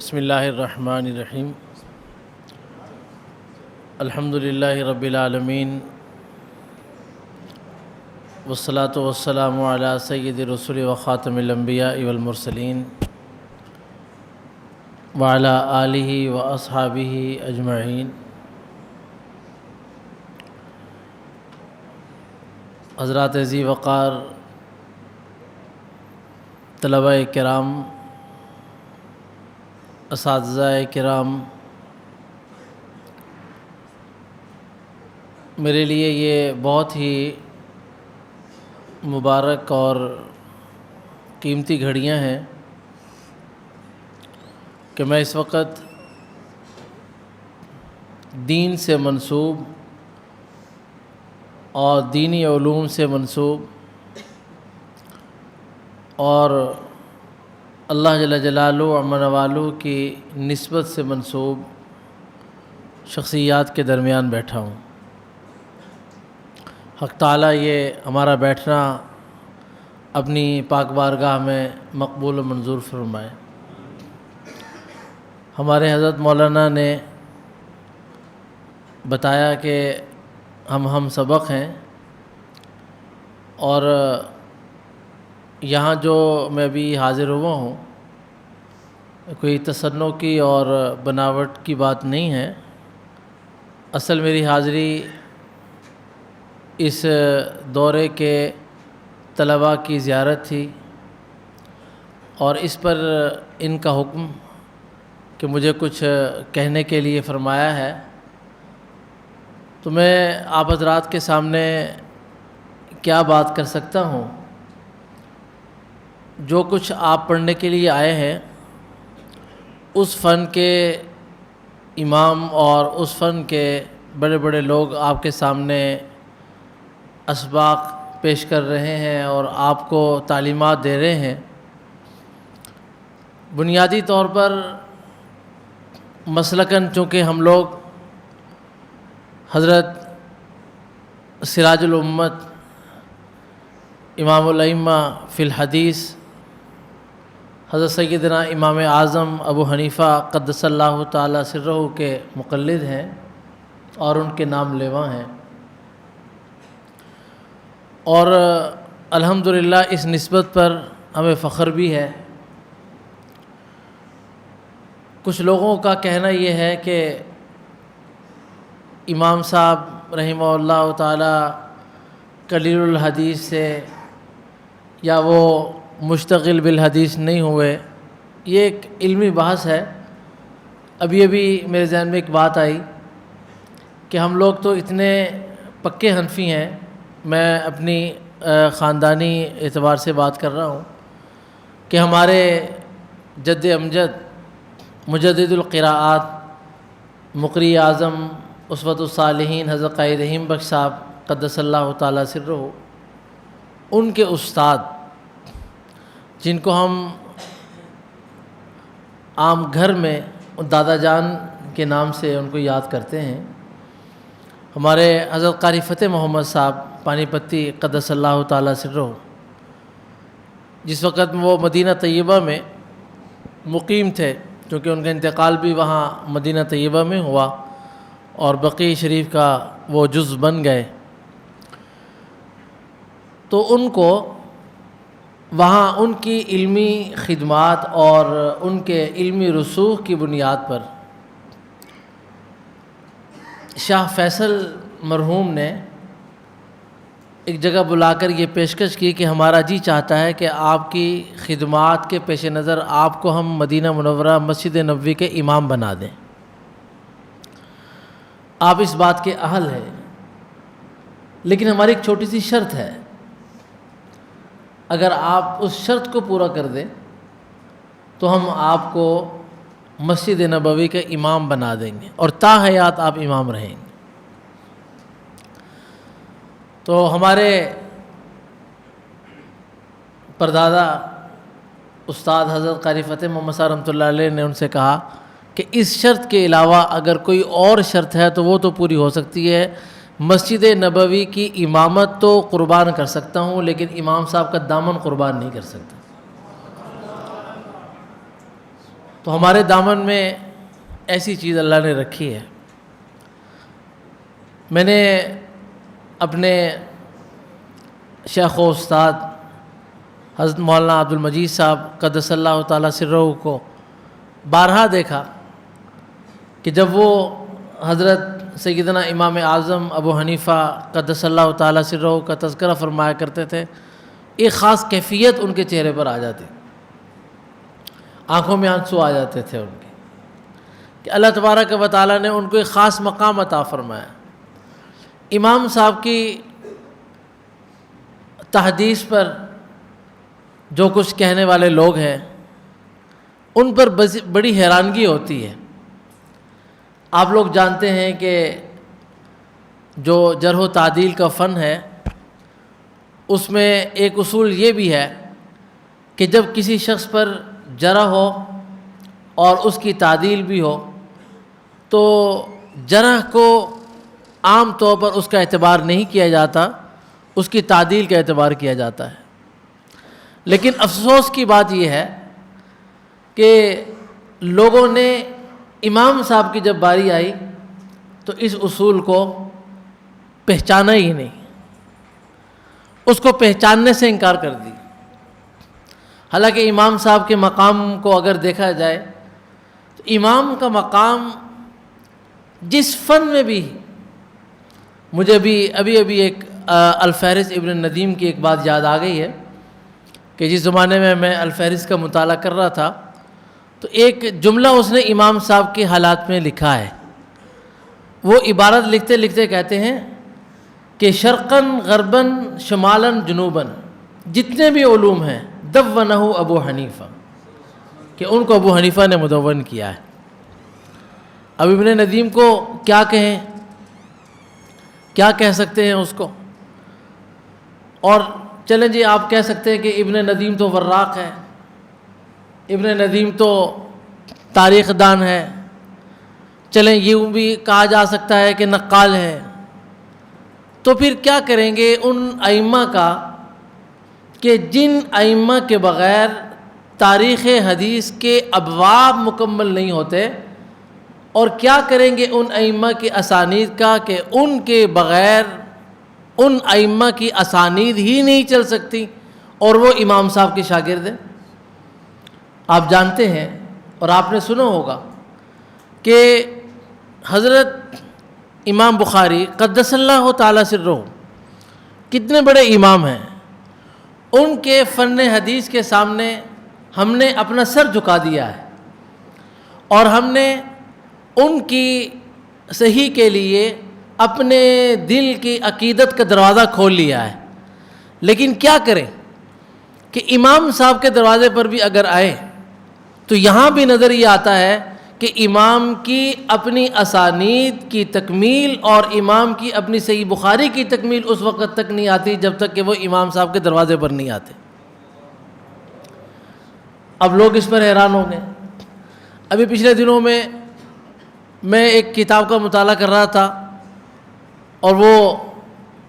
بسم اللہ الرحمن الرحیم الحمد للہ رب العالمین والصلاة والسلام علی سید الرسل و خاتم الانبیاء والمرسلین وعلی آلہ و اصحابہ اجمعین۔ حضرات ذی وقار طلبہ کرام، اساتذہ کرام، میرے لیے یہ بہت ہی مبارک اور قیمتی گھڑیاں ہیں کہ میں اس وقت دین سے منسوب اور دینی علوم سے منسوب اور اللہ جل جلالہ و عز و جل کی نسبت سے منسوب شخصیات کے درمیان بیٹھا ہوں۔ حق تعالیٰ یہ ہمارا بیٹھنا اپنی پاک بارگاہ میں مقبول و منظور فرمائے۔ ہمارے حضرت مولانا نے بتایا کہ ہم سبق ہیں، اور یہاں جو میں بھی حاضر ہوا ہوں کوئی تصنع کی اور بناوٹ کی بات نہیں ہے۔ اصل میری حاضری اس دورے کے طلباء کی زیارت تھی، اور اس پر ان کا حکم کہ مجھے کچھ کہنے کے لیے فرمایا ہے، تو میں آپ حضرات کے سامنے کیا بات کر سکتا ہوں۔ جو کچھ آپ پڑھنے کے لیے آئے ہیں اس فن کے امام اور اس فن کے بڑے بڑے لوگ آپ کے سامنے اسباق پیش کر رہے ہیں اور آپ کو تعلیمات دے رہے ہیں۔ بنیادی طور پر مسلکاً چونکہ ہم لوگ حضرت سراج الامت امام الائمہ فی الحدیث حضرت سیدنا امام اعظم ابو حنیفہ قدس اللہ تعالی سرہ کے مقلد ہیں اور ان کے نام لیوا ہیں، اور الحمدللہ اس نسبت پر ہمیں فخر بھی ہے۔ کچھ لوگوں کا کہنا یہ ہے کہ امام صاحب رحمہ اللہ تعالی قلیل الحدیث سے یا وہ مشتغل بالحدیث نہیں ہوئے، یہ ایک علمی بحث ہے۔ ابھی میرے ذہن میں ایک بات آئی کہ ہم لوگ تو اتنے پکے حنفی ہیں، میں اپنی خاندانی اعتبار سے بات کر رہا ہوں کہ ہمارے جد امجد مجدد القراءات مقری اعظم اسوۃ الصالحین حضرت قائد رحیم بخش صاحب قدس اللہ تعالی سرہ، ان کے استاد جن کو ہم عام گھر میں دادا جان کے نام سے ان کو یاد کرتے ہیں، ہمارے حضرت قاری فتح محمد صاحب پانی پتی قدس اللہ تعالی سرہ، جس وقت وہ مدینہ طیبہ میں مقیم تھے، کیونکہ ان کا انتقال بھی وہاں مدینہ طیبہ میں ہوا اور بقیع شریف کا وہ جز بن گئے، تو ان کو وہاں ان کی علمی خدمات اور ان کے علمی رسوخ کی بنیاد پر شاہ فیصل مرحوم نے ایک جگہ بلا کر یہ پیشکش کی کہ ہمارا جی چاہتا ہے کہ آپ کی خدمات کے پیش نظر آپ کو ہم مدینہ منورہ مسجد نبوی کے امام بنا دیں، آپ اس بات کے اہل ہیں، لیکن ہماری ایک چھوٹی سی شرط ہے، اگر آپ اس شرط کو پورا کر دیں تو ہم آپ کو مسجد نبوی کے امام بنا دیں گے اور تا حیات آپ امام رہیں گے۔ تو ہمارے پردادا استاد حضرت قاری فتح محمد صاحب رحمۃ اللہ علیہ نے ان سے کہا کہ اس شرط کے علاوہ اگر کوئی اور شرط ہے تو وہ تو پوری ہو سکتی ہے، مسجد نبوی کی امامت تو قربان کر سکتا ہوں لیکن امام صاحب کا دامن قربان نہیں کر سکتا۔ تو ہمارے دامن میں ایسی چیز اللہ نے رکھی ہے. میں نے اپنے شیخ و استاد حضرت مولانا عبد المجید صاحب قدس اللہ تعالیٰ سرہ کو بارہا دیکھا کہ جب وہ حضرت سیدنا امام اعظم ابو حنیفہ قدس اللہ تعالیٰ سرہ کا تذکرہ فرمایا کرتے تھے، ایک خاص کیفیت ان کے چہرے پر آ جاتی، آنکھوں میں آنسو آ جاتے تھے ان کے، کہ اللہ تبارک و تعالیٰ نے ان کو ایک خاص مقام عطا فرمایا. امام صاحب کی تحدیث پر جو کچھ کہنے والے لوگ ہیں ان پر بڑی حیرانگی ہوتی ہے. آپ لوگ جانتے ہیں کہ جو جرح و تعدیل کا فن ہے اس میں ایک اصول یہ بھی ہے کہ جب کسی شخص پر جرح ہو اور اس کی تعدیل بھی ہو تو جرح کو عام طور پر اس کا اعتبار نہیں کیا جاتا، اس کی تعدیل کا اعتبار کیا جاتا ہے. لیکن افسوس کی بات یہ ہے کہ لوگوں نے امام صاحب کی جب باری آئی تو اس اصول کو پہچانا ہی نہیں، اس کو پہچاننے سے انکار کر دی. حالانکہ امام صاحب کے مقام کو اگر دیکھا جائے تو امام کا مقام جس فن میں بھی، مجھے بھی ابھی ایک الفہرست ابن ندیم کی ایک بات یاد آ گئی ہے کہ جس زمانے میں الفہرست کا مطالعہ کر رہا تھا تو ایک جملہ اس نے امام صاحب کے حالات میں لکھا ہے. وہ عبارت لکھتے لکھتے کہتے ہیں کہ شرقاً غرباً شمالاً جنوباً جتنے بھی علوم ہیں دونہ ابو حنیفہ، کہ ان کو ابو حنیفہ نے مدون کیا ہے. اب ابن ندیم کو کیا کہیں، کیا کہہ سکتے ہیں اس کو؟ اور چلیں جی آپ کہہ سکتے ہیں کہ ابن ندیم تو وراق ہے، ابن ندیم تو تاریخ دان ہے، چلیں یوں بھی کہا جا سکتا ہے کہ نقال ہے. تو پھر کیا کریں گے ان ائمہ کا کہ جن ائمہ کے بغیر تاریخ حدیث کے ابواب مکمل نہیں ہوتے، اور کیا کریں گے ان ائمہ کی اسانید کا کہ ان کے بغیر ان ائمہ کی اسانید ہی نہیں چل سکتی، اور وہ امام صاحب کے شاگرد ہیں. آپ جانتے ہیں اور آپ نے سنا ہوگا کہ حضرت امام بخاری قدس اللہ تعالیٰ سرہ کتنے بڑے امام ہیں، ان کے فن حدیث کے سامنے ہم نے اپنا سر جھکا دیا ہے اور ہم نے ان کی صحیح کے لیے اپنے دل کی عقیدت کا دروازہ کھول لیا ہے. لیکن کیا کریں کہ امام صاحب کے دروازے پر بھی اگر آئے تو یہاں بھی نظر یہ آتا ہے کہ امام کی اپنی اسانید کی تکمیل اور امام کی اپنی صحیح بخاری کی تکمیل اس وقت تک نہیں آتی جب تک کہ وہ امام صاحب کے دروازے پر نہیں آتے. اب لوگ اس پر حیران ہوں گے. ابھی پچھلے دنوں میں ایک کتاب کا مطالعہ کر رہا تھا اور وہ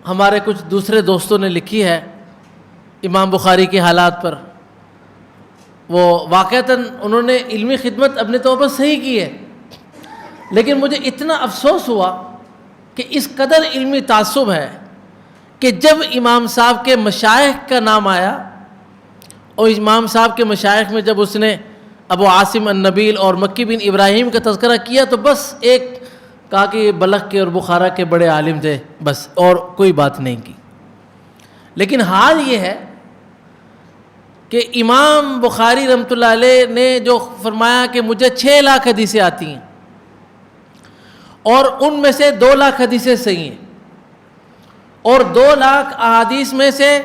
ہمارے کچھ دوسرے دوستوں نے لکھی ہے امام بخاری کے حالات پر. وہ واقعتاً انہوں نے علمی خدمت اپنے طور پر صحیح کی ہے، لیکن مجھے اتنا افسوس ہوا کہ اس قدر علمی تعصب ہے کہ جب امام صاحب کے مشائخ کا نام آیا اور امام صاحب کے مشائخ میں جب اس نے ابو عاصم النبیل اور مکی بن ابراہیم کا تذکرہ کیا تو بس ایک کہا کہ یہ بلخ کے اور بخارا کے بڑے عالم تھے، بس اور کوئی بات نہیں کی. لیکن حال یہ ہے کہ امام بخاری رحمۃ اللہ علیہ نے جو فرمایا کہ مجھے 6 لاکھ حدیثیں آتی ہیں اور ان میں سے 2 لاکھ حدیثیں صحیح ہیں، اور 2 لاکھ احادیث میں سے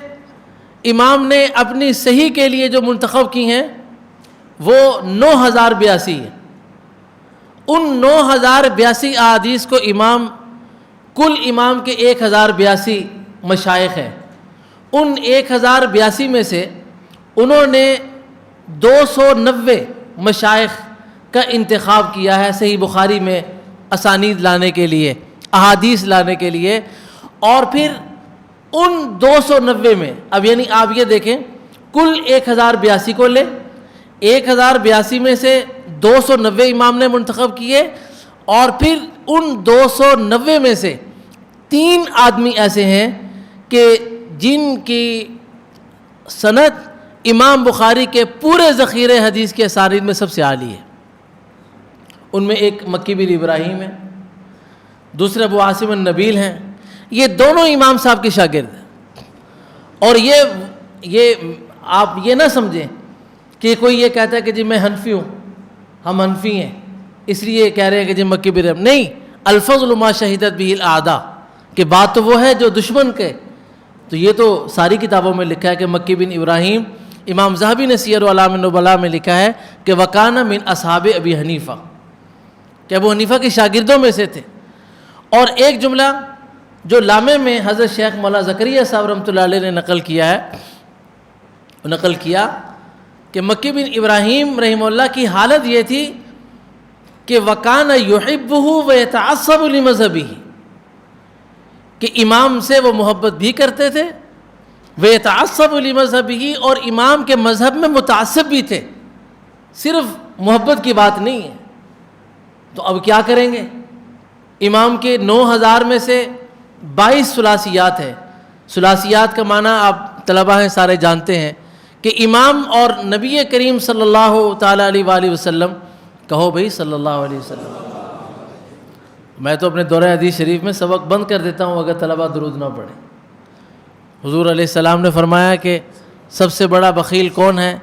امام نے اپنی صحیح کے لیے جو منتخب کی ہیں وہ 9082 ہیں. ان 9082 احادیث کو کل امام کے 1082 مشائخ ہیں. ان 1082 میں سے انہوں نے 290 مشائخ کا انتخاب کیا ہے صحیح بخاری میں اسانید لانے کے لیے، احادیث لانے کے لیے. اور پھر ان 290 میں اب یعنی آپ یہ دیکھیں کل 1082 کو لیں، 1082 میں سے 290 امام نے منتخب کیے، اور پھر ان 290 میں سے 3 آدمی ایسے ہیں کہ جن کی سند امام بخاری کے پورے ذخیرہ حدیث کے اسانید میں سب سے عالی ہے۔ ان میں ایک مکی بن ابراہیم ہے، دوسرے ابو عاصم النبیل ہیں۔ یہ دونوں امام صاحب کے شاگرد ہیں۔ اور یہ آپ یہ نہ سمجھیں کہ کوئی یہ کہتا ہے کہ جی میں حنفی ہوں، ہم حنفی ہیں اس لیے کہہ رہے ہیں کہ جی مکی بن ابراہیم، نہیں، الفضل ما شہدت به الاعداء، کہ بات تو وہ ہے جو دشمن کے، تو یہ تو ساری کتابوں میں لکھا ہے کہ مکی بن ابراہیم، امام ذہبی نے سیر اعلام النبلاء میں لکھا ہے کہ وکان من اصحاب ابی حنیفہ، کہ ابو حنیفہ کے شاگردوں میں سے تھے۔ اور ایک جملہ جو لامے میں حضرت شیخ مولانا زکریا صاحب رحمۃ اللہ علیہ نے نقل کیا کہ مکی بن ابراہیم رحمہ اللہ کی حالت یہ تھی کہ وکان یحبہ ویتعصب لمذہبہ، کہ امام سے وہ محبت بھی کرتے تھے، ویتعصب لمذہبہ، اور امام کے مذہب میں متعصب بھی تھے، صرف محبت کی بات نہیں ہے۔ تو اب کیا کریں گے؟ امام کے 9000 میں سے 22 ثلاثیات ہیں۔ ثلاثیات کا معنی آپ طلبہ ہیں سارے جانتے ہیں کہ امام اور نبی کریم صلی اللہ تعالیٰ علیہ وآلہ وسلم، کہو بھئی صلی اللہ علیہ وسلم۔ میں تو اپنے دورہ حدیث شریف میں سبق بند کر دیتا ہوں اگر طلبہ درود نہ پڑھیں۔ حضور علیہ السلام نے فرمایا کہ سب سے بڑا بخیل کون ہے؟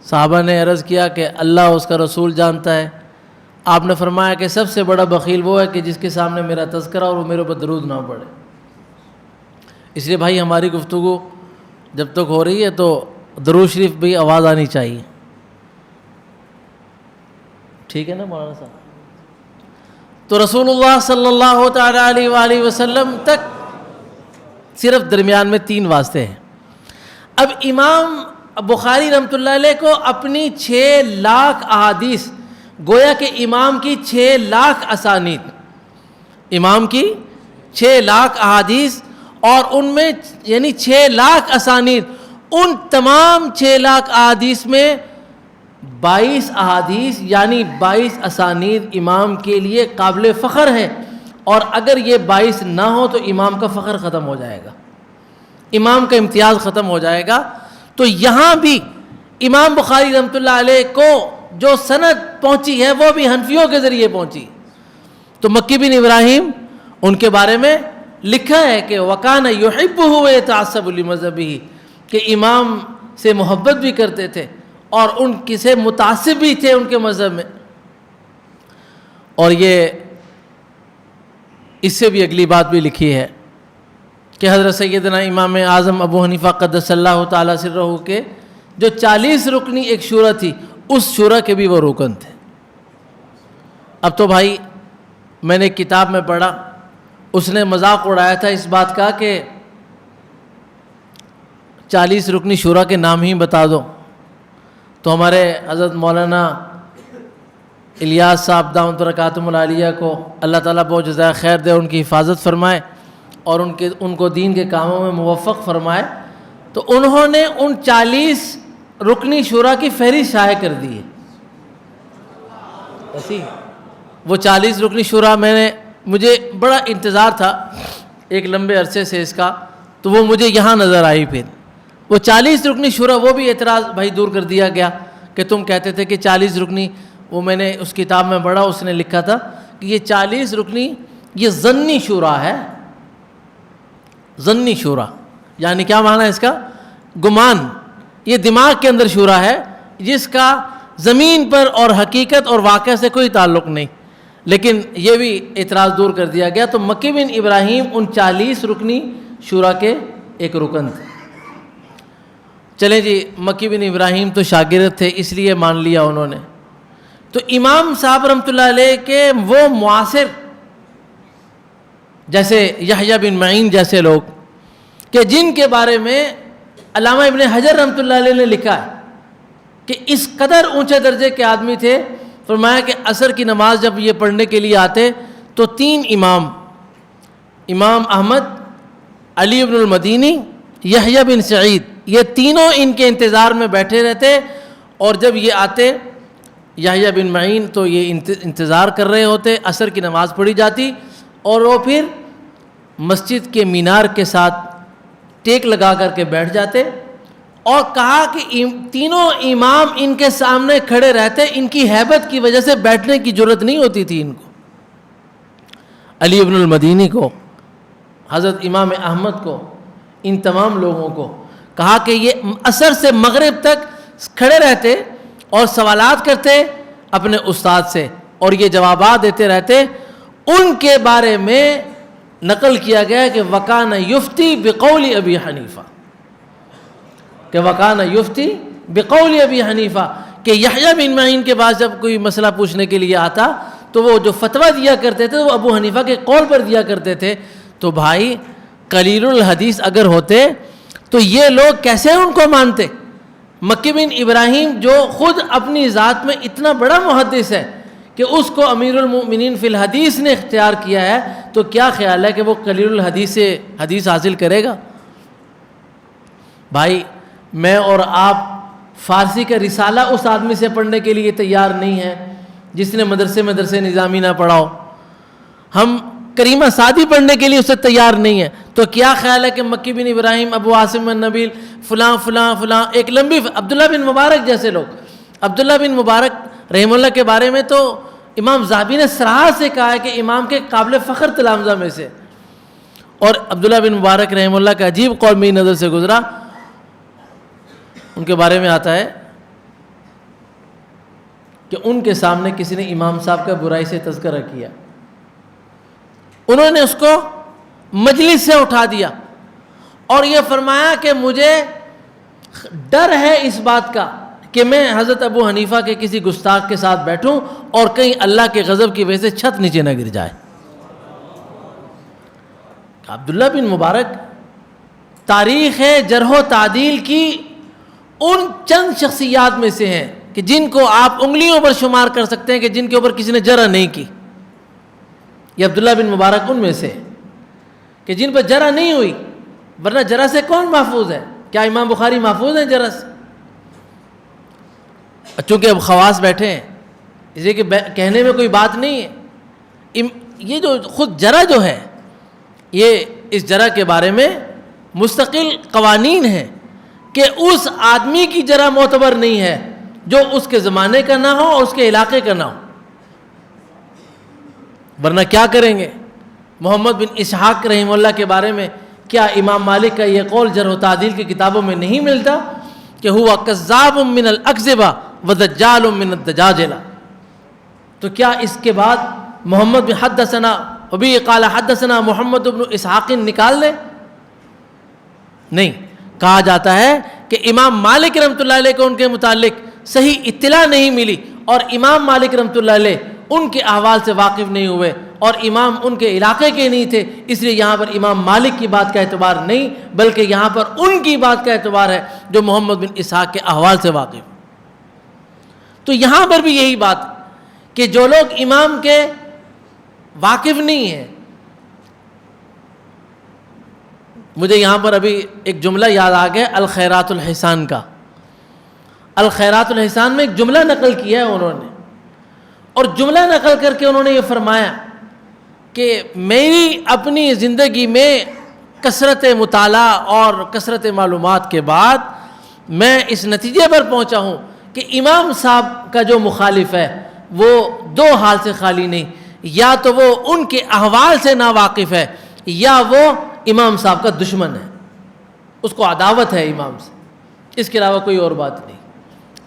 صحابہ نے عرض کیا کہ اللہ اس کا رسول جانتا ہے۔ آپ نے فرمایا کہ سب سے بڑا بخیل وہ ہے کہ جس کے سامنے میرا تذکرہ اور وہ میرے اوپر درود نہ پڑھے۔ اس لیے بھائی ہماری گفتگو جب تک ہو رہی ہے تو درود شریف بھی آواز آنی چاہیے، ٹھیک ہے نا مولانا صاحب؟ تو رسول اللہ صلی اللہ تعالیٰ علیہ وآلہ وسلم تک صرف درمیان میں 3 واسطے ہیں۔ اب امام بخاری رحمۃ اللہ علیہ کو اپنی 6 لاکھ احادیث، گویا کہ امام کی 6 لاکھ اسانید، امام کی 6 لاکھ احادیث، اور ان میں یعنی 6 لاکھ اسانید، ان تمام 6 لاکھ احادیث میں 22 احادیث یعنی 22 اسانید امام کے لیے قابل فخر ہے، اور اگر یہ 22 نہ ہو تو امام کا فخر ختم ہو جائے گا، امام کا امتیاز ختم ہو جائے گا۔ تو یہاں بھی امام بخاری رحمۃ اللہ علیہ کو جو سند پہنچی ہے وہ بھی حنفیوں کے ذریعے پہنچی۔ تو مکی بن ابراہیم ان کے بارے میں لکھا ہے کہ وَكَانَ يُحِبُّهُ وَيَتَعَصَّبُ لِمَذْهَبِهِ، کہ امام سے محبت بھی کرتے تھے اور ان سے متعصب بھی تھے ان کے مذہب میں۔ اور یہ اس سے بھی اگلی بات بھی لکھی ہے کہ حضرت سیدنا امام اعظم ابو حنیفہ قدس اللہ تعالیٰ سرہ کے جو 40 رکنی ایک شورا تھی، اس شورا کے بھی وہ رکن تھے۔ اب تو بھائی میں نے ایک کتاب میں پڑھا، اس نے مذاق اڑایا تھا اس بات کا کہ 40 رکنی شورا کے نام ہی بتا دو، تو ہمارے حضرت مولانا الیاس صاحب دامت برکاتہم العالیہ کو اللہ تعالیٰ بہت جزائے خیر دے، ان کی حفاظت فرمائے اور ان کو دین کے کاموں میں موفق فرمائے۔ تو انہوں نے ان 40 رکنی شورا کی فہرست شائع کر دی ہے۔ ایسی وہ 40 رکنی شورا مجھے بڑا انتظار تھا ایک لمبے عرصے سے اس کا، تو وہ مجھے یہاں نظر آئی۔ پھر وہ 40 رکنی شورا، وہ بھی اعتراض بھائی دور کر دیا گیا کہ تم کہتے تھے کہ 40 رکنی، وہ میں نے اس کتاب میں پڑھا، اس نے لکھا تھا کہ یہ 40 رکنی یہ ظنی شورا ہے۔ ظنی شورا یعنی کیا معنی ہے اس کا؟ گمان، یہ دماغ کے اندر شورا ہے جس کا زمین پر اور حقیقت اور واقعہ سے کوئی تعلق نہیں۔ لیکن یہ بھی اعتراض دور کر دیا گیا۔ تو مکی بن ابراہیم ان 40 رکنی شورا کے ایک رکن تھے۔ چلیں جی، مکی بن ابراہیم تو شاگرد تھے اس لیے مان لیا انہوں نے۔ تو امام صاحب رحمۃ اللہ علیہ کے وہ معاصر جیسے یحییٰ بن معین جیسے لوگ کہ جن کے بارے میں علامہ ابن حجر رحمۃ اللہ علیہ نے لکھا ہے کہ اس قدر اونچے درجے کے آدمی تھے، فرمایا کہ عصر کی نماز جب یہ پڑھنے کے لیے آتے تو 3 امام احمد، علی بن المدینی، یحییٰ بن سعید، یہ تینوں ان کے انتظار میں بیٹھے رہتے، اور جب یہ آتے یحییٰ بن معین تو یہ انتظار کر رہے ہوتے، عصر کی نماز پڑھی جاتی اور وہ پھر مسجد کے مینار کے ساتھ ٹیک لگا کر کے بیٹھ جاتے، اور کہا کہ تینوں امام ان کے سامنے کھڑے رہتے، ان کی ہیبت کی وجہ سے بیٹھنے کی جرت نہیں ہوتی تھی ان کو، علی ابن المدینی کو، حضرت امام احمد کو، ان تمام لوگوں کو کہا کہ یہ عصر سے مغرب تک کھڑے رہتے اور سوالات کرتے اپنے استاد سے اور یہ جوابات دیتے رہتے۔ ان کے بارے میں نقل کیا گیا کہ وکان یفتی بقول ابی حنیفہ، کہ وکان یفتی بقول ابی حنیفہ، کہ یحییٰ بن معین کے پاس جب کوئی مسئلہ پوچھنے کے لیے آتا تو وہ جو فتویٰ دیا کرتے تھے وہ ابو حنیفہ کے قول پر دیا کرتے تھے۔ تو بھائی قلیل الحدیث اگر ہوتے تو یہ لوگ کیسے ان کو مانتے؟ مکی بن ابراہیم جو خود اپنی ذات میں اتنا بڑا محدث ہے کہ اس کو امیر المؤمنین فی الحدیث نے اختیار کیا ہے، تو کیا خیال ہے کہ وہ قلیل الحدیث سے حدیث حاصل کرے گا؟ بھائی میں اور آپ فارسی کا رسالہ اس آدمی سے پڑھنے کے لیے تیار نہیں ہیں جس نے مدرسے نظامی نہ پڑھا ہو، ہم کریمہ سعدی پڑھنے کے لیے اسے تیار نہیں ہے، تو کیا خیال ہے کہ مکی بن ابراہیم، ابو عاصم النبیل، فلاں فلاں فلاں، ایک لمبی عبداللہ بن مبارک جیسے لوگ، عبداللہ بن مبارک رحمہ اللہ کے بارے میں تو امام ذہبی نے صراحت سے کہا ہے کہ امام کے قابل فخر تلامذہ میں سے، اور عبداللہ بن مبارک رحمہ اللہ کا عجیب قول میری نظر سے گزرا، ان کے بارے میں آتا ہے کہ ان کے سامنے کسی نے امام صاحب کا برائی سے تذکرہ کیا، انہوں نے اس کو مجلس سے اٹھا دیا اور یہ فرمایا کہ مجھے ڈر ہے اس بات کا کہ میں حضرت ابو حنیفہ کے کسی گستاخ کے ساتھ بیٹھوں اور کہیں اللہ کے غضب کی وجہ سے چھت نیچے نہ گر جائے۔ عبداللہ بن مبارک تاریخ جرح و تعدیل کی ان چند شخصیات میں سے ہیں کہ جن کو آپ انگلیوں پر شمار کر سکتے ہیں کہ جن کے اوپر کسی نے جرح نہیں کی، یہ عبداللہ بن مبارک ان میں سے کہ جن پر جرح نہیں ہوئی، ورنہ جرح سے کون محفوظ ہے؟ کیا امام بخاری محفوظ ہیں جرح سے؟ چونکہ اب خواص بیٹھے ہیں اس لیے کہ کہنے میں کوئی بات نہیں ہے، یہ جو خود جرح جو ہے یہ اس جرح کے بارے میں مستقل قوانین ہیں کہ اس آدمی کی جرح معتبر نہیں ہے جو اس کے زمانے کا نہ ہو اور اس کے علاقے کا نہ ہو، ورنہ کیا کریں گے؟ محمد بن اسحاق رحمہ اللہ کے بارے میں کیا امام مالک کا یہ قول جرح و تعدیل کی کتابوں میں نہیں ملتا کہ ہوا کذاب من الاکذبہ ودجال من الدجاجلہ؟ تو کیا اس کے بعد محمد بن حدثنا وبی قال حدثنا محمد بن اسحاق نکال لیں؟ نہیں، کہا جاتا ہے کہ امام مالک رحمۃ اللہ علیہ کو ان کے متعلق صحیح اطلاع نہیں ملی اور امام مالک رحمۃ اللہ علیہ ان کے احوال سے واقف نہیں ہوئے اور امام ان کے علاقے کے نہیں تھے، اس لیے یہاں پر امام مالک کی بات کا اعتبار نہیں بلکہ یہاں پر ان کی بات کا اعتبار ہے جو محمد بن اسحاق کے احوال سے واقف۔ تو یہاں پر بھی یہی بات کہ جو لوگ امام کے واقف نہیں ہیں، مجھے یہاں پر ابھی ایک جملہ یاد آ گیا الخیرات الحسان کا، الخیرات الحسان میں ایک جملہ نقل کیا ہے انہوں نے، اور جملہ نقل کر کے انہوں نے یہ فرمایا کہ میری اپنی زندگی میں کثرت مطالعہ اور کثرت معلومات کے بعد میں اس نتیجے پر پہنچا ہوں کہ امام صاحب کا جو مخالف ہے وہ دو حال سے خالی نہیں، یا تو وہ ان کے احوال سے ناواقف ہے یا وہ امام صاحب کا دشمن ہے، اس کو عداوت ہے امام سے، اس کے علاوہ کوئی اور بات نہیں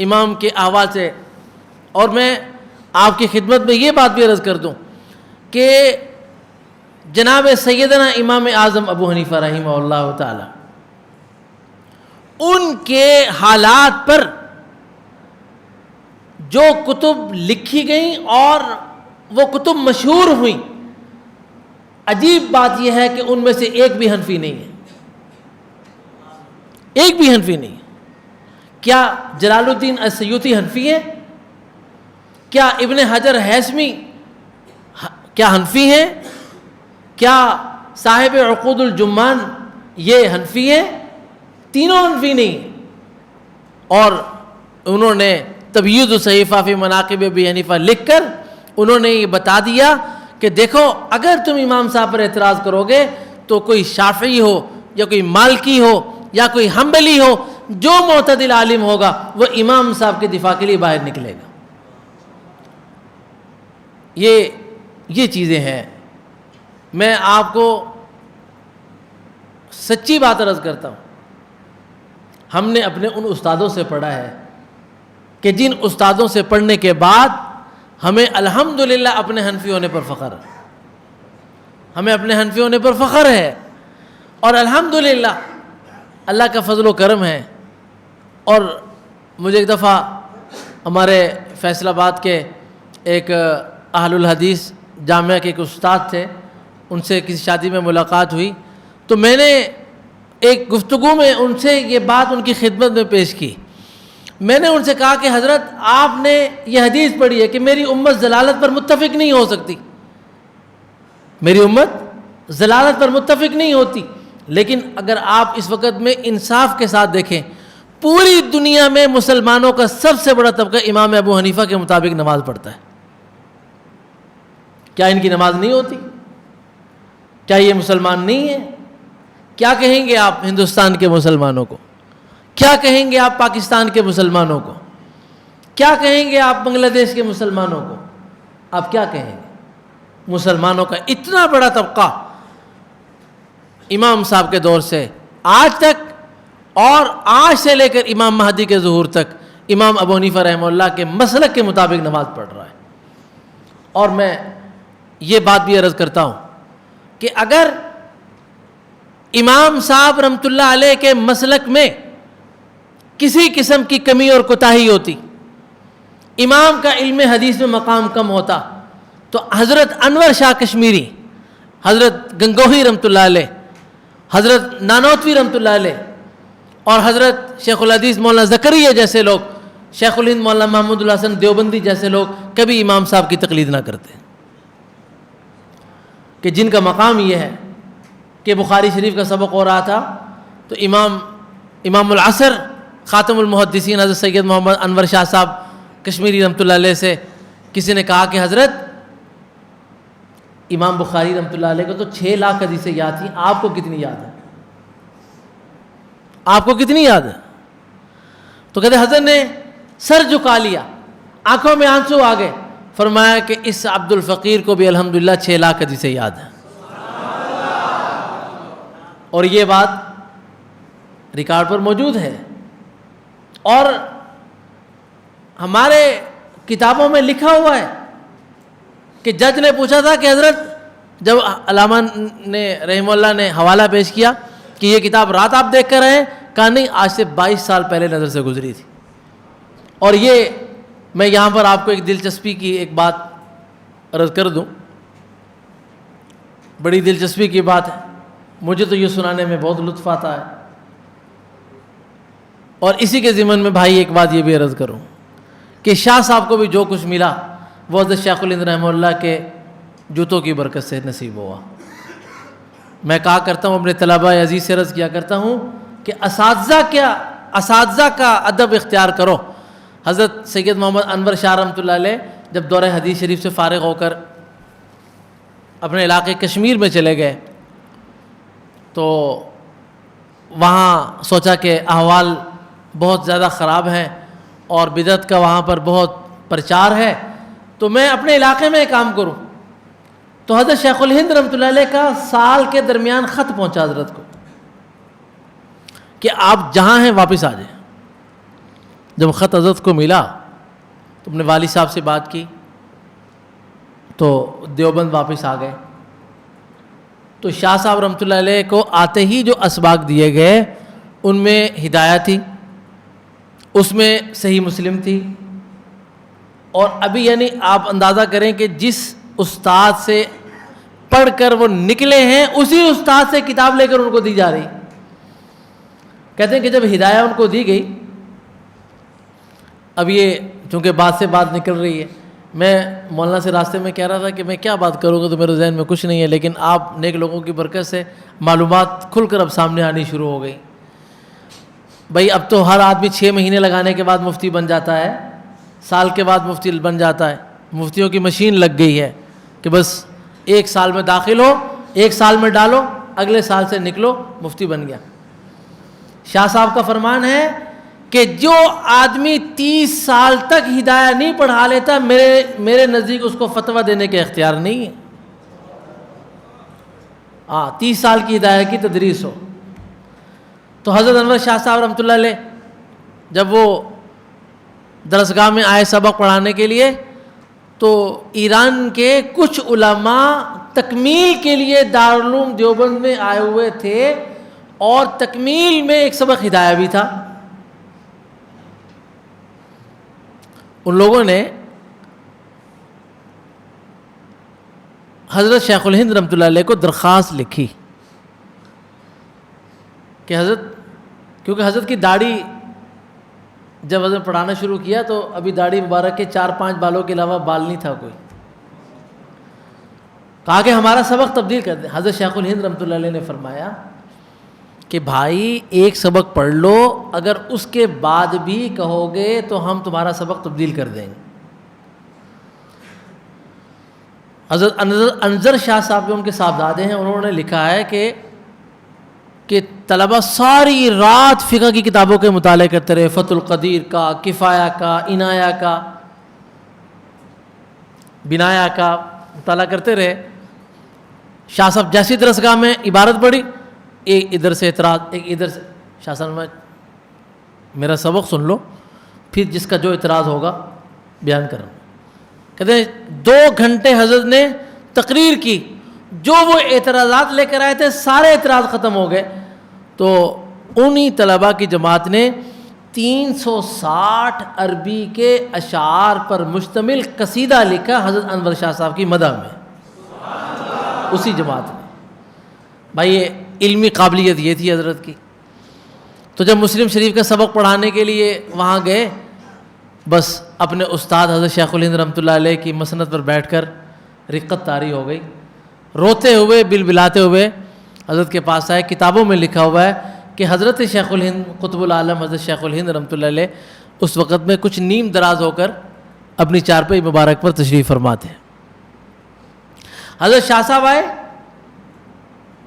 امام کے احوال سے۔ اور میں آپ کی خدمت میں یہ بات بھی عرض کر دوں کہ جناب سیدنا امام اعظم ابو حنیفہ رحمہ اللہ تعالی ان کے حالات پر جو کتب لکھی گئیں اور وہ کتب مشہور ہوئیں، عجیب بات یہ ہے کہ ان میں سے ایک بھی حنفی نہیں ہے، ایک بھی حنفی نہیں ہے۔ کیا جلال الدین السیوطی حنفی ہے؟ کیا ابن حجر ہیثمی کیا حنفی ہیں؟ کیا صاحب عقود الجمان یہ حنفی ہیں؟ تینوں حنفی نہیں، اور انہوں نے تبییض الصحیفہ فی مناقب ابی حنیفہ لکھ کر انہوں نے یہ بتا دیا کہ دیکھو اگر تم امام صاحب پر اعتراض کرو گے تو کوئی شافعی ہو یا کوئی مالکی ہو یا کوئی حنبلی ہو، جو معتدل عالم ہوگا وہ امام صاحب کے دفاع کے لیے باہر نکلے گا۔ یہ چیزیں ہیں۔ میں آپ کو سچی بات عرض کرتا ہوں، ہم نے اپنے ان استادوں سے پڑھا ہے کہ جن استادوں سے پڑھنے کے بعد ہمیں الحمدللہ اپنے حنفی ہونے پر فخر ہے، ہمیں اپنے حنفی ہونے پر فخر ہے، اور الحمدللہ اللہ کا فضل و کرم ہے۔ اور مجھے ایک دفعہ ہمارے فیصل آباد کے ایک اہل الحدیث جامعہ کے ایک استاد تھے، ان سے کسی شادی میں ملاقات ہوئی، تو میں نے ایک گفتگو میں ان سے یہ بات ان کی خدمت میں پیش کی۔ میں نے ان سے کہا کہ حضرت آپ نے یہ حدیث پڑھی ہے کہ میری امت ضلالت پر متفق نہیں ہو سکتی، میری امت ضلالت پر متفق نہیں ہوتی، لیکن اگر آپ اس وقت میں انصاف کے ساتھ دیکھیں، پوری دنیا میں مسلمانوں کا سب سے بڑا طبقہ امام ابو حنیفہ کے مطابق نماز پڑھتا ہے، کیا ان کی نماز نہیں ہوتی؟ کیا یہ مسلمان نہیں ہیں؟ کیا کہیں گے آپ ہندوستان کے مسلمانوں کو؟ کیا کہیں گے آپ پاکستان کے مسلمانوں کو؟ کیا کہیں گے آپ بنگلہ دیش کے مسلمانوں کو؟ آپ کیا کہیں گے؟ مسلمانوں کا اتنا بڑا طبقہ امام صاحب کے دور سے آج تک، اور آج سے لے کر امام مہدی کے ظہور تک، امام ابو حنیفہ رحمہ اللہ کے مسلک کے مطابق نماز پڑھ رہا ہے۔ اور میں یہ بات بھی عرض کرتا ہوں کہ اگر امام صاحب رحمۃ اللہ علیہ کے مسلک میں کسی قسم کی کمی اور کوتاہی ہوتی، امام کا علم حدیث میں مقام کم ہوتا، تو حضرت انور شاہ کشمیری، حضرت گنگوہی رحمۃ اللہ علیہ، حضرت نانوتوی رحمۃ اللہ علیہ، اور حضرت شیخ الحدیث مولانا زکریا جیسے لوگ، شیخ الہند مولانا محمود الحسن دیوبندی جیسے لوگ کبھی امام صاحب کی تقلید نہ کرتے، کہ جن کا مقام یہ ہے کہ بخاری شریف کا سبق ہو رہا تھا تو امام العصر خاتم المحدثین حضرت سید محمد انور شاہ صاحب کشمیری رحمۃ اللہ علیہ سے کسی نے کہا کہ حضرت امام بخاری رحمۃ اللہ علیہ کو تو 6 لاکھ حدیثیں یاد تھیں، آپ کو کتنی یاد ہے؟ آپ کو کتنی یاد ہے؟ تو کہتے حضرت نے سر جھکا لیا، آنکھوں میں آنسو آ گئے، فرمایا کہ اس عبد الفقیر کو بھی الحمدللہ 6 لاکھ حدیثیں یاد ہیں۔ اور یہ بات ریکارڈ پر موجود ہے، اور ہمارے کتابوں میں لکھا ہوا ہے کہ جج نے پوچھا تھا کہ حضرت، جب علامہ نے رحمہ اللہ نے حوالہ پیش کیا کہ یہ کتاب رات آپ دیکھ کر آئے، کہا نہیں، آج سے 22 سال پہلے نظر سے گزری تھی۔ اور یہ میں یہاں پر آپ کو ایک دلچسپی کی ایک بات عرض کر دوں، بڑی دلچسپی کی بات ہے، مجھے تو یہ سنانے میں بہت لطف آتا ہے، اور اسی کے ضمن میں بھائی ایک بات یہ بھی عرض کروں کہ شاہ صاحب کو بھی جو کچھ ملا وہ حضرت شیخ الہند رحمہ اللہ کے جوتوں کی برکت سے نصیب ہوا۔ میں کہا کرتا ہوں، اپنے طلبہ عزیز سے عرض کیا کرتا ہوں کہ اساتذہ کا ادب اختیار کرو۔ حضرت سید محمد انور شاہ رحمۃ اللہ علیہ جب دورہ حدیث شریف سے فارغ ہو کر اپنے علاقے کشمیر میں چلے گئے تو وہاں سوچا کہ احوال بہت زیادہ خراب ہیں اور بدعت کا وہاں پر بہت پرچار ہے، تو میں اپنے علاقے میں کام کروں۔ تو حضرت شیخ الہند رحمۃ اللہ علیہ کا سال کے درمیان خط پہنچا حضرت کو کہ آپ جہاں ہیں واپس آ جائیں۔ جب خط حضرت کو ملا تو اپنے والد صاحب سے بات کی تو دیوبند واپس آ گئے۔ تو شاہ صاحب رحمۃ اللہ علیہ کو آتے ہی جو اسباق دیے گئے ان میں ہدایت تھی، اس میں صحیح مسلم تھی، اور ابھی یعنی آپ اندازہ کریں کہ جس استاد سے پڑھ کر وہ نکلے ہیں اسی استاد سے کتاب لے کر ان کو دی جا رہی۔ کہتے ہیں کہ جب ہدایت ان کو دی گئی، اب یہ چونکہ بات سے بات نکل رہی ہے، میں مولانا سے راستے میں کہہ رہا تھا کہ میں کیا بات کروں گا تو میرے ذہن میں کچھ نہیں ہے، لیکن آپ نیک لوگوں کی برکت سے معلومات کھل کر اب سامنے آنی شروع ہو گئی۔ بھائی اب تو ہر آدمی 6 مہینے لگانے کے بعد مفتی بن جاتا ہے، سال کے بعد مفتی بن جاتا ہے. مفتیوں کی مشین لگ گئی ہے کہ بس 1 سال میں داخل ہو, 1 سال میں ڈالو, اگلے سال سے نکلو, مفتی بن گیا. شاہ صاحب کا فرمان ہے کہ جو آدمی 30 سال تک ہدایہ نہیں پڑھا لیتا, میرے نزدیک اس کو فتویٰ دینے کے اختیار نہیں ہے. 30 سال کی ہدایہ کی تدریس ہو. تو حضرت انور شاہ صاحب رحمۃ اللہ علیہ جب وہ درسگاہ میں آئے سبق پڑھانے کے لیے, تو ایران کے کچھ علماء تکمیل کے لیے دارالعلوم دیوبند میں آئے ہوئے تھے, اور تکمیل میں ایک سبق ہدایہ بھی تھا. ان لوگوں نے حضرت شیخ الہند رحمۃ اللہ علیہ کو درخواست لکھی کہ حضرت, کیونکہ حضرت کی داڑھی جب حضرت پڑھانا شروع کیا تو ابھی داڑھی مبارک کے 4-5 بالوں کے علاوہ بال نہیں تھا کوئی. کہا کہ ہمارا سبق تبدیل کر دیں. حضرت شیخ الہند رحمۃ اللہ علیہ نے فرمایا کہ بھائی ایک سبق پڑھ لو, اگر اس کے بعد بھی کہو گے تو ہم تمہارا سبق تبدیل کر دیں گے. حضرت انظر شاہ صاحب جو ان کے صاحبزادے ہیں, انہوں نے لکھا ہے کہ طلبہ ساری رات فقہ کی کتابوں کے مطالعے کرتے رہے, فتح القدیر کا, کفایہ کا, عنایہ کا, بنایا کا مطالعہ کرتے رہے. شاہ صاحب جیسی درسگاہ میں عبارت پڑھی, ایک ادھر سے اعتراض, ایک ادھر سے. شاہ صاحب میں میرا سبق سن لو, پھر جس کا جو اعتراض ہوگا بیان کروں. کہتے ہیں 2 گھنٹے حضرت نے تقریر کی, جو وہ اعتراضات لے کر آئے تھے سارے اعتراض ختم ہو گئے. تو انہی طلباء کی جماعت نے 360 عربی کے اشعار پر مشتمل قصیدہ لکھا حضرت انور شاہ صاحب کی مدح میں, اسی جماعت میں. بھائی یہ علمی قابلیت یہ تھی حضرت کی. تو جب مسلم شریف کا سبق پڑھانے کے لیے وہاں گئے, بس اپنے استاد حضرت شیخ الہند رحمۃ اللہ علیہ کی مسند پر بیٹھ کر رقت طاری ہو گئی. روتے ہوئے بلبلاتے ہوئے حضرت کے پاس آئے. کتابوں میں لکھا ہوا ہے کہ حضرت شیخ الہند قطب العالم حضرت شیخ الہند رحمۃ اللہ علیہ اس وقت میں کچھ نیم دراز ہو کر اپنی چارپائی مبارک پر تشریف فرماتے ہیں. حضرت شاہ صاحب آئے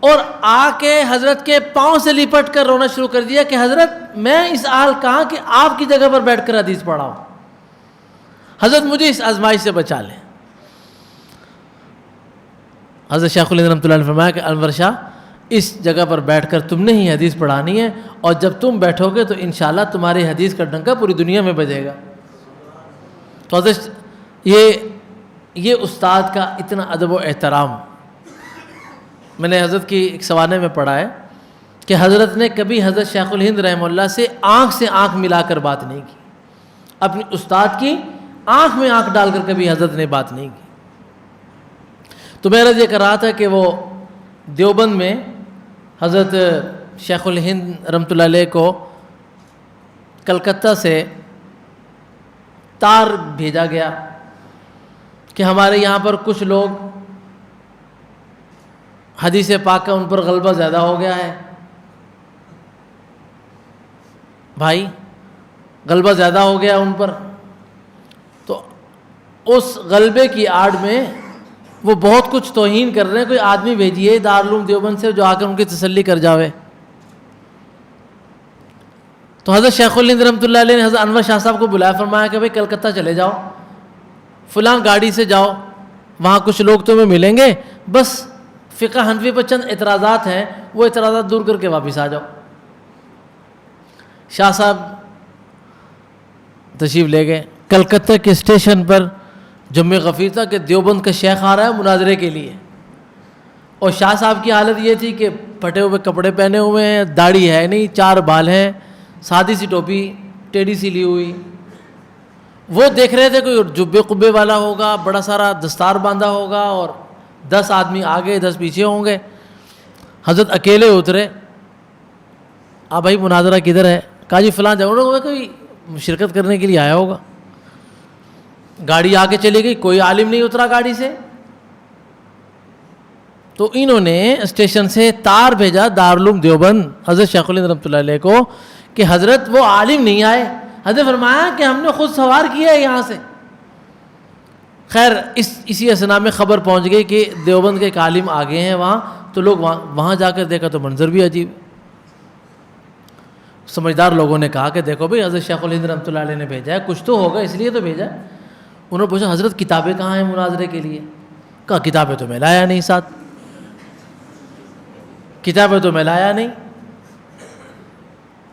اور آ کے حضرت کے پاؤں سے لپٹ کر رونا شروع کر دیا کہ حضرت میں اس حال کہاں کہ آپ کی جگہ پر بیٹھ کر حدیث پڑھا ہوں, حضرت مجھے اس آزمائش سے بچا لیں. حضرت شیخ الہند رحمۃ اللہ نے فرمایا کہ انور شاہ, اس جگہ پر بیٹھ کر تم نے ہی حدیث پڑھانی ہے, اور جب تم بیٹھو گے تو انشاءاللہ تمہاری حدیث کا ڈنکا پوری دنیا میں بجے گا. تو حضرت یہ استاد کا اتنا ادب و احترام. میں نے حضرت کی ایک سوانح میں پڑھا ہے کہ حضرت نے کبھی حضرت شیخ الہند رحمہ اللہ سے آنکھ ملا کر بات نہیں کی, اپنی استاد کی آنکھ میں آنکھ ڈال کر کبھی حضرت نے بات نہیں کی. تو میں عرض یہ کر رہا تھا کہ وہ دیوبند میں حضرت شیخ الہند رحمۃ اللہ علیہ کو کلکتہ سے تار بھیجا گیا کہ ہمارے یہاں پر کچھ لوگ حدیث پاک کا ان پر غلبہ زیادہ ہو گیا ہے. بھائی غلبہ زیادہ ہو گیا ان پر, تو اس غلبے کی آڑ میں وہ بہت کچھ توہین کر رہے ہیں. کوئی آدمی بھیجیے دارالعلوم دیوبند سے جو آ کر ان کی تسلی کر جاوے. تو حضرت شیخ الہند رحمۃ اللہ علیہ نے حضرت انور شاہ صاحب کو بلایا, فرمایا کہ بھائی کلکتہ چلے جاؤ, فلاں گاڑی سے جاؤ, وہاں کچھ لوگ تمہیں ملیں گے, بس فقہ حنفی پر چند اعتراضات ہیں, وہ اعتراضات دور کر کے واپس آ جاؤ. شاہ صاحب تشریف لے گئے. کلکتہ کے اسٹیشن پر جمعہ غفیر تھا کہ دیوبند کا شیخ آ رہا ہے مناظرے کے لیے, اور شاہ صاحب کی حالت یہ تھی کہ پھٹے ہوئے کپڑے پہنے ہوئے ہیں, داڑھی ہے نہیں, 4 بال ہیں, سادی سی ٹوپی ٹیڑھی سی لی ہوئی. وہ دیکھ رہے تھے کوئی جبے قبے والا ہوگا, بڑا سارا دستار باندھا ہوگا, اور 10 آدمی آگے 10 پیچھے ہوں گے. حضرت اکیلے اترے. بھائی مناظرہ کدھر ہے؟ کہا جی فلاں جگہ. کوئی شرکت کرنے کے لیے آیا ہوگا. گاڑی آگے چلی گئی, کوئی عالم نہیں اترا گاڑی سے. تو انہوں نے اسٹیشن سے تار بھیجا دارالعلوم دیوبند حضرت شیخ الہند رحمۃ اللہ علیہ کو کہ حضرت وہ عالم نہیں آئے, حضرت فرمایا کہ ہم نے خود سوار کیا ہے یہاں سے. خیر اسی اسنا میں خبر پہنچ گئی کہ دیوبند کے ایک عالم آ گئے ہیں وہاں. تو لوگ وہاں جا کر دیکھا تو منظر بھی عجیب. سمجھدار لوگوں نے کہا کہ دیکھو بھئی حضرت شیخ الہند رحمۃ اللہ علیہ نے بھیجا ہے, کچھ تو ہوگا اس لیے تو بھیجا ہے. انہوں نے پوچھا حضرت کتابیں کہاں ہیں مناظرے کے لیے؟ کہا کتابیں تو میں لایا نہیں ساتھ, کتابیں تو میں لایا نہیں.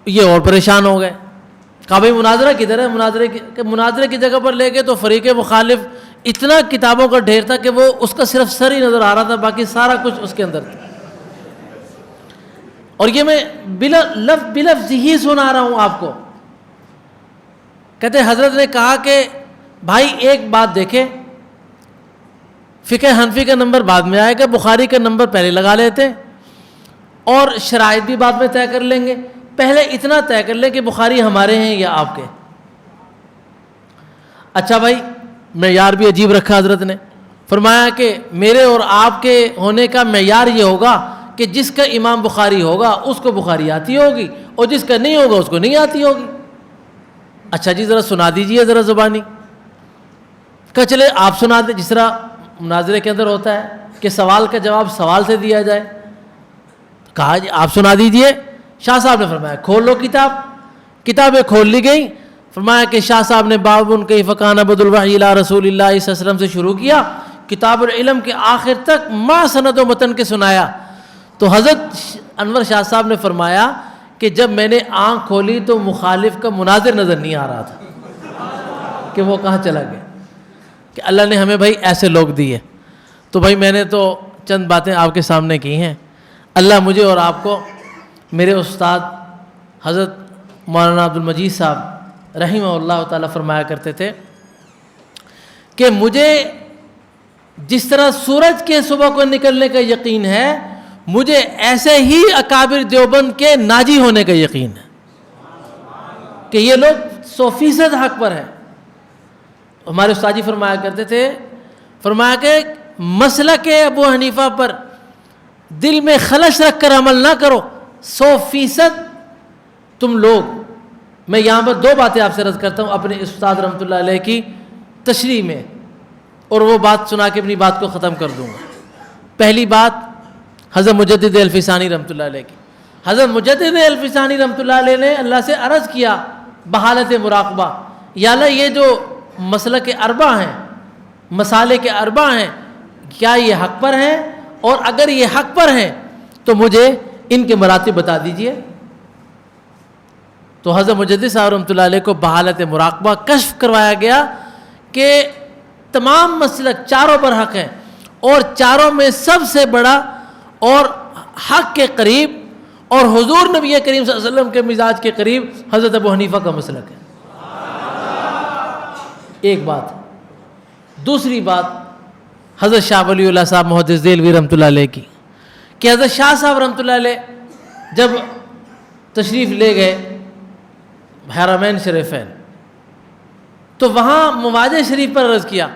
یہ اور پریشان ہو گئے. کہا بھئی مناظرہ کدھر ہے؟ مناظرے کی جگہ پر لے گئے تو فریق مخالف اتنا کتابوں کا ڈھیر تھا کہ وہ اس کا صرف سر ہی نظر آ رہا تھا, باقی سارا کچھ اس کے اندر تھا. اور یہ میں بلفظ ہی سنا رہا ہوں آپ کو. کہتے حضرت نے کہا کہ بھائی ایک بات دیکھیں, فقہ حنفی کا نمبر بعد میں آئے گا, بخاری کا نمبر پہلے لگا لیتے ہیں اور شرائط بھی بعد میں طے کر لیں گے. پہلے اتنا طے کر لیں کہ بخاری ہمارے ہیں یا آپ کے. اچھا بھائی, معیار بھی عجیب رکھا حضرت نے. فرمایا کہ میرے اور آپ کے ہونے کا معیار یہ ہوگا کہ جس کا امام بخاری ہوگا اس کو بخاری آتی ہوگی اور جس کا نہیں ہوگا اس کو نہیں آتی ہوگی. اچھا جی ذرا سنا دیجئے ذرا زبانی. کہا چلے آپ سنا دیں, جس طرح مناظرے کے اندر ہوتا ہے کہ سوال کا جواب سوال سے دیا جائے. کہا جی آپ سنا دیجئے. شاہ صاحب نے فرمایا کھول لو کتاب. کتابیں کھول لی گئیں. فرمایا کہ شاہ صاحب نے باب کیف کان بدء الوحی الی رسول اللہ صلی اللہ علیہ وسلم سے شروع کیا, کتاب العلم کے آخر تک ما سند و متن کے سنایا. تو حضرت انور شاہ صاحب نے فرمایا کہ جب میں نے آنکھ کھولی تو مخالف کا مناظر نظر نہیں آ رہا تھا کہ وہ کہاں چلا گیا. کہ اللہ نے ہمیں بھائی ایسے لوگ دیے. تو بھائی میں نے تو چند باتیں آپ کے سامنے کی ہیں. اللہ مجھے اور آپ کو, میرے استاد حضرت مولانا عبد المجید صاحب رحمہ اللہ تعالیٰ فرمایا کرتے تھے کہ مجھے جس طرح سورج کے صبح کو نکلنے کا یقین ہے, مجھے ایسے ہی اکابر دیوبند کے ناجی ہونے کا یقین ہے کہ یہ لوگ 100% حق پر ہیں. ہمارے استاد جی فرمایا کرتے تھے, فرمایا کہ مسلک ابو حنیفہ پر دل میں خلش رکھ کر عمل نہ کرو, 100% تم لوگ. میں یہاں پر 2 باتیں آپ سے عرض کرتا ہوں اپنے استاد رحمۃ اللہ علیہ کی تشریح میں, اور وہ بات سنا کے اپنی بات کو ختم کر دوں گا. پہلی بات حضرت مجدد الفسانی رحمۃ اللہ علیہ کی. حضرت مجدد الفسانی رحمۃ اللہ علیہ نے اللہ سے عرض کیا بحالت مراقبہ, یا اللہ یہ جو مسلک اربع ہیں, مسالک کے اربع ہیں, کیا یہ حق پر ہیں؟ اور اگر یہ حق پر ہیں تو مجھے ان کے مراتب بتا دیجئے. تو حضرت مجدد صاحب رحمۃ اللہ علیہ کو بحالت مراقبہ کشف کروایا گیا کہ تمام مسلک چاروں پر حق ہیں, اور چاروں میں سب سے بڑا اور حق کے قریب اور حضور نبی کریم صلی اللہ علیہ وسلم کے مزاج کے قریب حضرت ابو حنیفہ کا مسلک ہے. ایک بات. دوسری بات حضرت شاہ ولی اللہ صاحب محدث دہلوی رحمۃ اللہ علیہ کی, کہ حضرت شاہ صاحب رحمۃ اللہ علیہ جب تشریف لے گئے حرمین شریفین, تو وہاں مواجہ شریف پر عرض کیا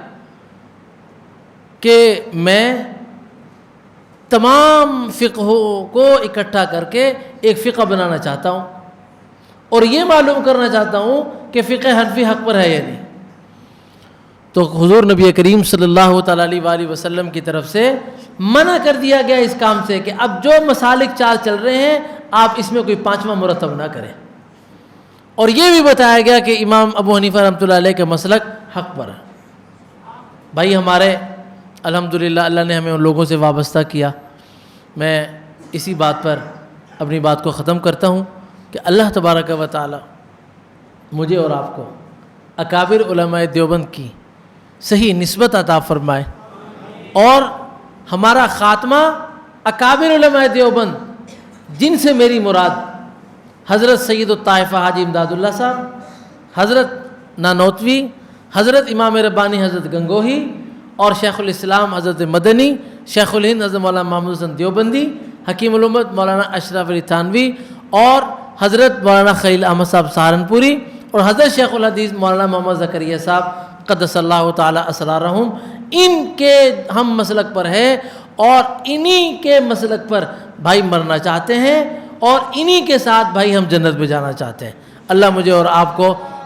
کہ میں تمام فقہوں کو اکٹھا کر کے ایک فقہ بنانا چاہتا ہوں, اور یہ معلوم کرنا چاہتا ہوں کہ فقہ حنفی حق پر ہے یا نہیں. تو حضور نبی کریم صلی اللہ تعالیٰ علیہ وآلہ وسلم کی طرف سے منع کر دیا گیا اس کام سے کہ اب جو مسالک 4 چل رہے ہیں آپ اس میں کوئی 5واں مرتب نہ کریں. اور یہ بھی بتایا گیا کہ امام ابو حنیفہ رحمۃ اللہ علیہ کا مسلک حق پر ہے. بھائی ہمارے الحمدللہ اللہ نے ہمیں ان لوگوں سے وابستہ کیا. میں اسی بات پر اپنی بات کو ختم کرتا ہوں کہ اللہ تبارک و تعالی مجھے اور آپ کو اکابر علماء دیوبند کی صحیح نسبت عطا فرمائے, اور ہمارا خاتمہ اکابر علماء دیوبند جن سے میری مراد حضرت سید الطائفہ حاجی امداد اللہ صاحب, حضرت نانوتوی, حضرت امام ربانی حضرت گنگوہی, اور شیخ الاسلام حضرت مدنی, شیخ الہند حضرت مولانا محمود حسن دیوبندی, حکیم الامت مولانا اشرف علی تھانوی, اور حضرت مولانا خلیل احمد صاحب سہارنپوری, اور حضرت شیخ الحدیث مولانا محمد زکریا صاحب قدس اللہ تعالی اسرارہم. ان کے ہم مسلک پر ہے اور انہی کے مسلک پر بھائی مرنا چاہتے ہیں, اور انہی کے ساتھ بھائی ہم جنت میں جانا چاہتے ہیں. اللہ مجھے اور آپ کو